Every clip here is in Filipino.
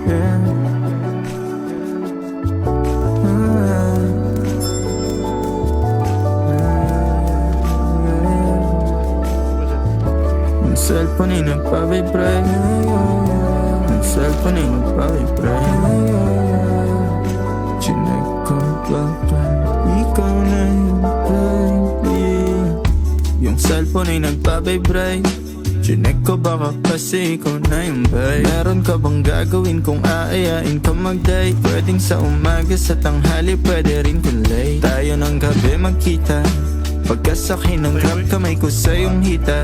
yeah. Ang cellphone ay nagpa-vibrate, ang cellphone ay nagpa-vibrate. Chinek ko bakit ikaw na yung baby. Yung cellphone ay nagpa-vibrate. Chinek ko baka kasi ikaw na yung babe. Meron ka bang gagawin kung aayain ka mag-date? Pwedeng sa umaga, sa tanghali, pwede rin kung late. Tayo ng gabi magkita, pagkasakay ng grab kamay ko sa iyong hita.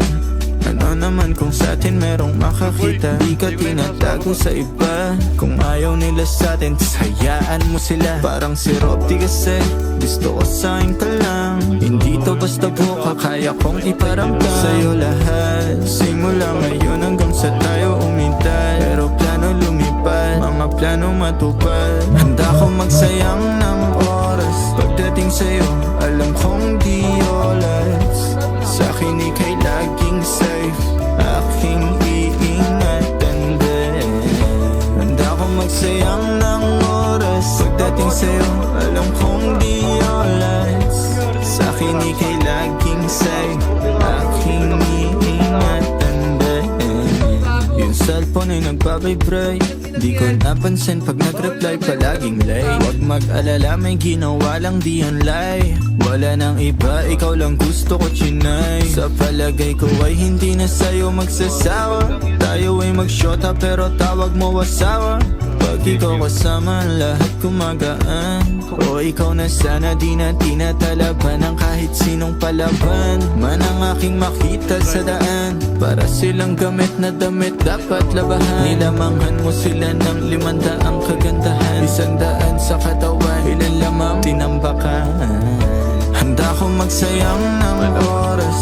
Ano naman kung sa atin merong makakita? Di ka tinatago sa iba. Kung ayaw nila sa atin, hayaan mo sila. Parang si Rob, di kasi gusto ko sa'kin ka lang. Hindi to basta buka, kaya kong iparamdam sa'yo lahat. Simula ngayon hanggang sa tayo umintay. Pero plano lumipad, mga plano matupad. Handa ko magsayang ng oras. Pagdating sa'yo, alam kong di oras. Sa'kin ika'y laging safe, aking iingatan din. Handa ko magsayang ng oras. Pagdating sa'yo, alam kong di oras. Sa'kin ika'y laging safe, aking iingatan din. Yung cellphone ay nagpa-vibrate. Di ko napansin pag nag-reply palaging late. Huwag mag-alala, may ginawa lang di online. Wala nang iba, ikaw lang gusto ko chinay. Sa palagay ko ay hindi na sa'yo magsasawa. Tayo ay mag-shota pero tawag mo asawa. Pag ikaw kasama, lahat kumagaan. O ikaw na sana, di na tinatalaban ng kahit sinong palaban man ang aking makita sa daan. Para silang gamit na damit dapat labahan. Nilamanghan mo sila ng 500 kagandahan. 100 sa katawan, ilan lamang tinambakan. Handa ko magsayang ng oras.